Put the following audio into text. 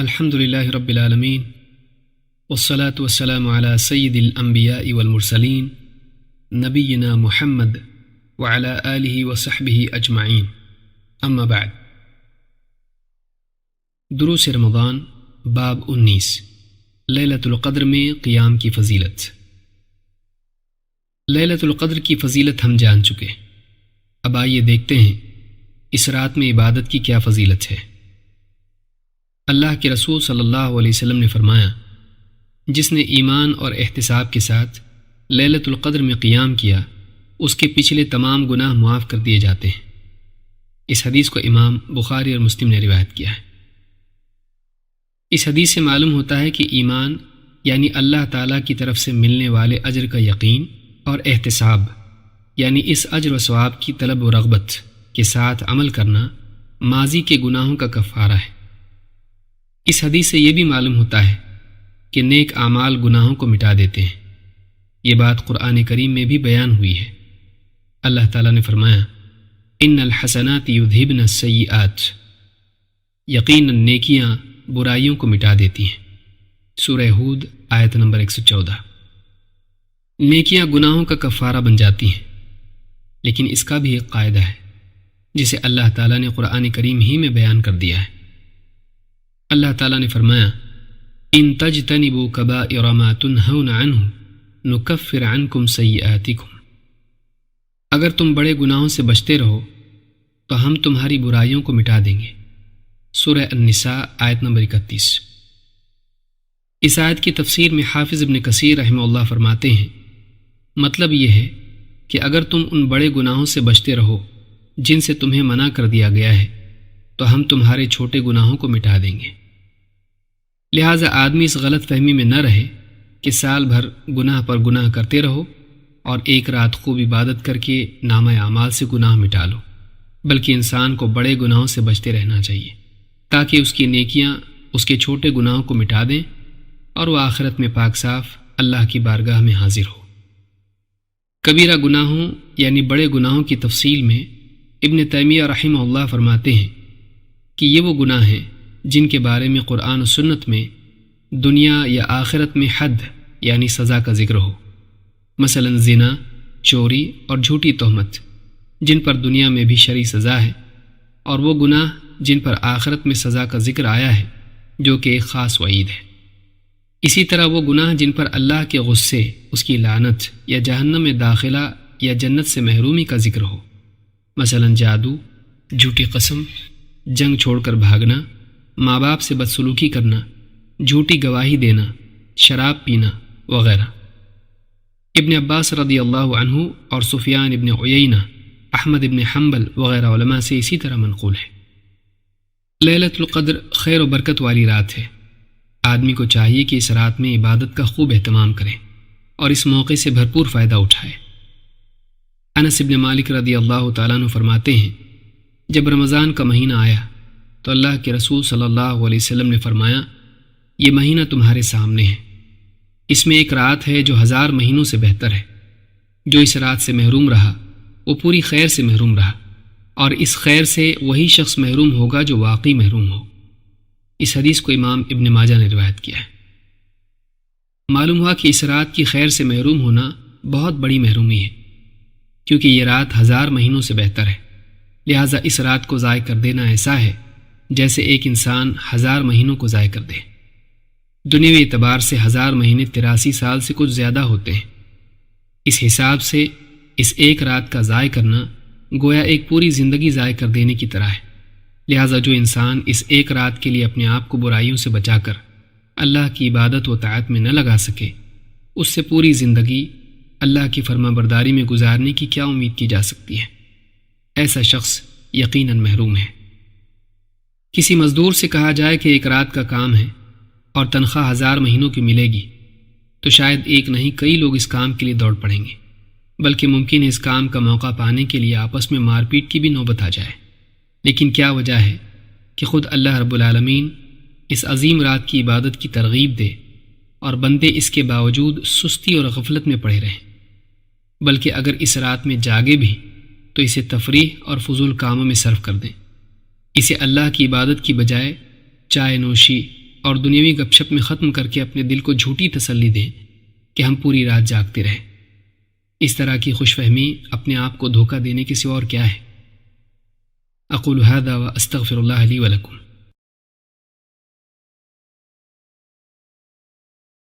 الحمد للہ رب العالمین والصلاة والسلام علی سید الانبیاء والمرسلین نبینا محمد وعلی آلہ وصحبہ اجمعین، اما بعد۔ دروس رمضان باب 19 لیلۃ القدر میں قیام کی فضیلت۔ لیلۃ القدر کی فضیلت ہم جان چکے، اب آئیے دیکھتے ہیں اس رات میں عبادت کی کیا فضیلت ہے۔ اللہ کے رسول صلی اللہ علیہ وسلم نے فرمایا، جس نے ایمان اور احتساب کے ساتھ لیلۃ القدر میں قیام کیا اس کے پچھلے تمام گناہ معاف کر دیے جاتے ہیں۔ اس حدیث کو امام بخاری اور مسلم نے روایت کیا ہے۔ اس حدیث سے معلوم ہوتا ہے کہ ایمان یعنی اللہ تعالیٰ کی طرف سے ملنے والے اجر کا یقین، اور احتساب یعنی اس اجر و ثواب کی طلب و رغبت کے ساتھ عمل کرنا ماضی کے گناہوں کا کفارہ ہے۔ اس حدیث سے یہ بھی معلوم ہوتا ہے کہ نیک اعمال گناہوں کو مٹا دیتے ہیں۔ یہ بات قرآن کریم میں بھی بیان ہوئی ہے۔ اللہ تعالیٰ نے فرمایا، ان الحسنات یذہبن السیئات، یقیناً نیکیاں برائیوں کو مٹا دیتی ہیں۔ سورہ ہود آیت نمبر 114۔ نیکیاں گناہوں کا کفارہ بن جاتی ہیں، لیکن اس کا بھی ایک قاعدہ ہے جسے اللہ تعالیٰ نے قرآن کریم ہی میں بیان کر دیا ہے۔ اللہ تعالیٰ نے فرمایا، ان تجتنبوا کبائر ما تنہون عنہ نکفر عنکم سیئاتکم، اگر تم بڑے گناہوں سے بچتے رہو تو ہم تمہاری برائیوں کو مٹا دیں گے۔ سورہ النساء آیت نمبر 31۔ اس آیت کی تفسیر میں حافظ ابن کثیر رحمہ اللہ فرماتے ہیں، مطلب یہ ہے کہ اگر تم ان بڑے گناہوں سے بچتے رہو جن سے تمہیں منع کر دیا گیا ہے تو ہم تمہارے چھوٹے گناہوں کو مٹا دیں گے۔ لہٰذا آدمی اس غلط فہمی میں نہ رہے کہ سال بھر گناہ پر گناہ کرتے رہو اور ایک رات خوب عبادت کر کے نامہ اعمال سے گناہ مٹا لو، بلکہ انسان کو بڑے گناہوں سے بچتے رہنا چاہیے تاکہ اس کی نیکیاں اس کے چھوٹے گناہوں کو مٹا دیں اور وہ آخرت میں پاک صاف اللہ کی بارگاہ میں حاضر ہو۔ کبیرہ گناہوں یعنی بڑے گناہوں کی تفصیل میں ابن تیمیہ رحمہ اللہ فرماتے ہیں کہ یہ وہ گناہ ہیں جن کے بارے میں قرآن و سنت میں دنیا یا آخرت میں حد یعنی سزا کا ذکر ہو، مثلا زنا، چوری اور جھوٹی تہمت، جن پر دنیا میں بھی شرعی سزا ہے، اور وہ گناہ جن پر آخرت میں سزا کا ذکر آیا ہے جو کہ ایک خاص وعید ہے۔ اسی طرح وہ گناہ جن پر اللہ کے غصے، اس کی لعنت یا جہنم میں داخلہ یا جنت سے محرومی کا ذکر ہو، مثلا جادو، جھوٹی قسم، جنگ چھوڑ کر بھاگنا، ماں باپ سے بدسلوکی کرنا، جھوٹی گواہی دینا، شراب پینا وغیرہ۔ ابن عباس رضی اللہ عنہ اور سفیان ابن عیینہ، احمد ابن حنبل وغیرہ علماء سے اسی طرح منقول ہے۔ لیلۃ القدر خیر و برکت والی رات ہے۔ آدمی کو چاہیے کہ اس رات میں عبادت کا خوب اہتمام کرے اور اس موقع سے بھرپور فائدہ اٹھائے۔ انس ابن مالک رضی اللہ تعالیٰ عنہ فرماتے ہیں، جب رمضان کا مہینہ آیا تو اللہ کے رسول صلی اللہ علیہ وسلم نے فرمایا، یہ مہینہ تمہارے سامنے ہے، اس میں ایک رات ہے جو 1000 مہینوں سے بہتر ہے۔ جو اس رات سے محروم رہا وہ پوری خیر سے محروم رہا، اور اس خیر سے وہی شخص محروم ہوگا جو واقعی محروم ہو۔ اس حدیث کو امام ابن ماجہ نے روایت کیا ہے۔ معلوم ہوا کہ اس رات کی خیر سے محروم ہونا بہت بڑی محرومی ہے، کیونکہ یہ رات 1000 مہینوں سے بہتر ہے۔ لہٰذا اس رات کو ضائع کر دینا ایسا ہے جیسے ایک انسان 1000 مہینوں کو ضائع کر دے۔ دنیوی اعتبار سے 1000 مہینے 83 سال سے کچھ زیادہ ہوتے ہیں۔ اس حساب سے اس ایک رات کا ضائع کرنا گویا ایک پوری زندگی ضائع کر دینے کی طرح ہے۔ لہٰذا جو انسان اس ایک رات کے لیے اپنے آپ کو برائیوں سے بچا کر اللہ کی عبادت و طاعت میں نہ لگا سکے، اس سے پوری زندگی اللہ کی فرما برداری میں گزارنے کی کیا امید کی جا سکتی ہے؟ ایسا شخص یقیناً محروم ہے۔ کسی مزدور سے کہا جائے کہ ایک رات کا کام ہے اور تنخواہ 1000 مہینوں کی ملے گی، تو شاید ایک نہیں کئی لوگ اس کام کے لیے دوڑ پڑیں گے، بلکہ ممکن ہے اس کام کا موقع پانے کے لیے آپس میں مار پیٹ کی بھی نوبت آ جائے۔ لیکن کیا وجہ ہے کہ خود اللہ رب العالمین اس عظیم رات کی عبادت کی ترغیب دے اور بندے اس کے باوجود سستی اور غفلت میں پڑے رہیں، بلکہ اگر اس رات میں جاگے بھی تو اسے تفریح اور فضول کاموں میں صرف کر دیں، اسے اللہ کی عبادت کی بجائے چائے نوشی، اور دنیاوی گپ شپ میں ختم کر کے اپنے دل کو جھوٹی تسلی دیں کہ ہم پوری رات جاگتے رہے۔ اس طرح کی خوش فہمی اپنے آپ کو دھوکہ دینے کے سوا اور کیا ہے؟ اقول هذا واستغفر اللہ لی ولکم۔